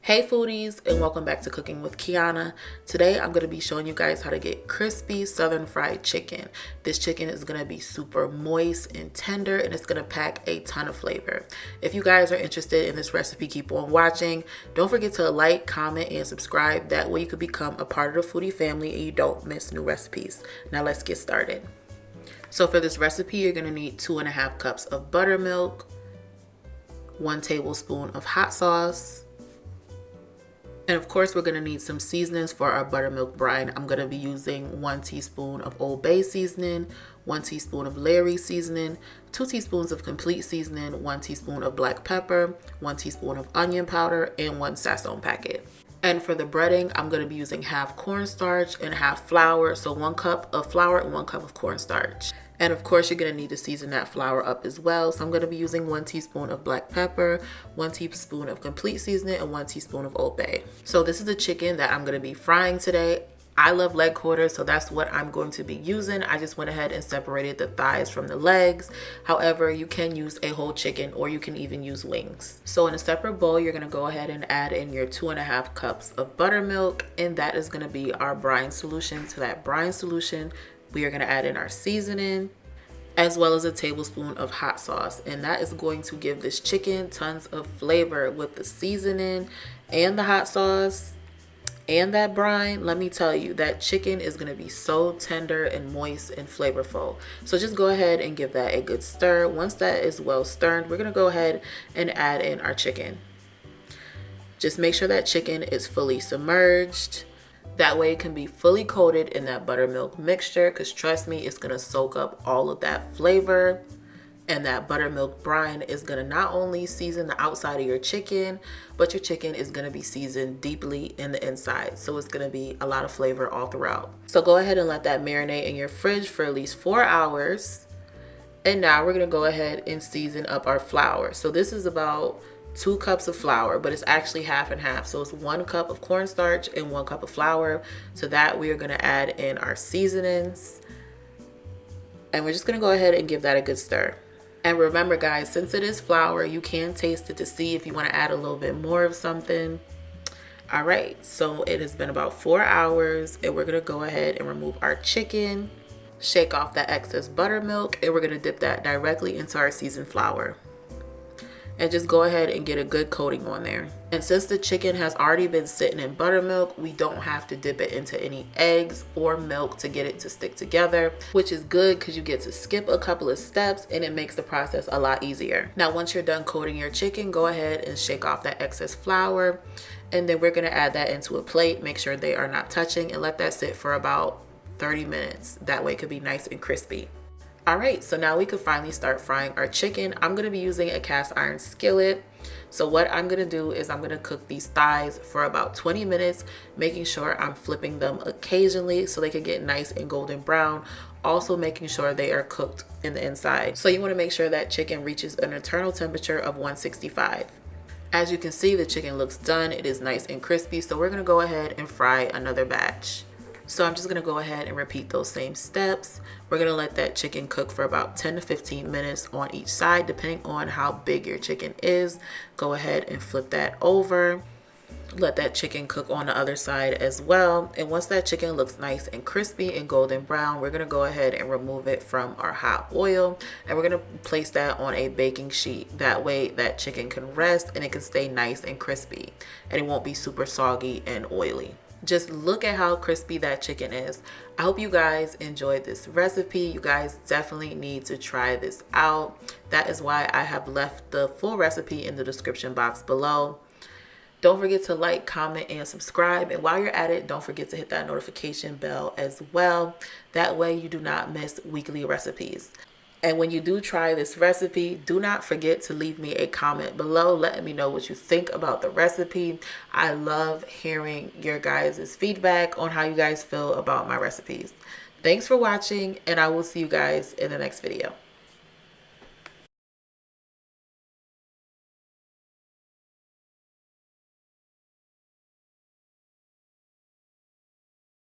Hey foodies, and welcome back to Cooking with Kiana. Today I'm going to be showing you guys how to get crispy southern fried chicken. This chicken is going to be super moist and tender, and it's going to pack a ton of flavor. If you guys are interested in this recipe, keep on watching. Don't forget to like, comment, and subscribe. That way you could become a part of the foodie family and you don't miss new recipes. Now let's get started. So for this recipe, you're going to need 2.5 cups of buttermilk, 1 tablespoon of hot sauce, and of course, we're going to need some seasonings for our buttermilk brine. I'm going to be using 1 teaspoon of Old Bay seasoning, 1 teaspoon of Lawrys seasoning, 2 teaspoons of complete seasoning, 1 teaspoon of black pepper, 1 teaspoon of onion powder, and 1 sazon packet. And for the breading, I'm going to be using half cornstarch and half flour. So 1 cup of flour and 1 cup of cornstarch. And of course, you're going to need to season that flour up as well. So I'm going to be using 1 teaspoon of black pepper, 1 teaspoon of complete seasoning, and 1 teaspoon of Old Bay. So this is the chicken that I'm going to be frying today. I love leg quarters, so that's what I'm going to be using. I just went ahead and separated the thighs from the legs. However, you can use a whole chicken or you can even use wings. So in a separate bowl, you're going to go ahead and add in your 2.5 cups of buttermilk, and that is going to be our brine solution. To that brine solution, we are going to add in our seasoning as well as a tablespoon of hot sauce, and that is going to give this chicken tons of flavor with the seasoning and the hot sauce and that brine. Let me tell you, that chicken is going to be so tender and moist and flavorful. So just go ahead and give that a good stir. Once that is well stirred, we're going to go ahead and add in our chicken. Just make sure that chicken is fully submerged. That way it can be fully coated in that buttermilk mixture, because trust me, it's going to soak up all of that flavor. And that buttermilk brine is going to not only season the outside of your chicken, but your chicken is going to be seasoned deeply in the inside. So it's going to be a lot of flavor all throughout. So go ahead and let that marinate in your fridge for at least 4 hours. And now we're going to go ahead and season up our flour. So this is about 2 cups of flour, but it's actually half and half. So it's 1 cup of cornstarch and 1 cup of flour. To that, we are going to add in our seasonings. And we're just going to go ahead and give that a good stir. And remember guys, since it is flour, you can taste it to see if you want to add a little bit more of something. All right, so it has been about 4 hours, and we're going to go ahead and remove our chicken, shake off that excess buttermilk, and we're going to dip that directly into our seasoned flour. And just go ahead and get a good coating on there. And since the chicken has already been sitting in buttermilk, we don't have to dip it into any eggs or milk to get it to stick together, which is good because you get to skip a couple of steps and it makes the process a lot easier. Now, once you're done coating your chicken, go ahead and shake off that excess flour. And then we're gonna add that into a plate. Make sure they are not touching and let that sit for about 30 minutes. That way it could be nice and crispy. All right, so now we could finally start frying our chicken. I'm gonna be using a cast iron skillet. So what I'm gonna do is I'm gonna cook these thighs for about 20 minutes, making sure I'm flipping them occasionally so they can get nice and golden brown. Also making sure they are cooked in the inside. So you wanna make sure that chicken reaches an internal temperature of 165. As you can see, the chicken looks done. It is nice and crispy. So we're gonna go ahead and fry another batch. So I'm just gonna go ahead and repeat those same steps. We're gonna let that chicken cook for about 10 to 15 minutes on each side, depending on how big your chicken is. Go ahead and flip that over. Let that chicken cook on the other side as well. And once that chicken looks nice and crispy and golden brown, we're gonna go ahead and remove it from our hot oil. And we're gonna place that on a baking sheet. That way that chicken can rest and it can stay nice and crispy. And it won't be super soggy and oily. Just look at how crispy that chicken is. I hope you guys enjoyed this recipe. You guys definitely need to try this out. That is why I have left the full recipe in the description box below. Don't forget to like, comment, and subscribe. And while you're at it, don't forget to hit that notification bell as well. That way you do not miss weekly recipes. And when you do try this recipe, do not forget to leave me a comment below letting me know what you think about the recipe. I love hearing your guys' feedback on how you guys feel about my recipes. Thanks for watching, and I will see you guys in the next video.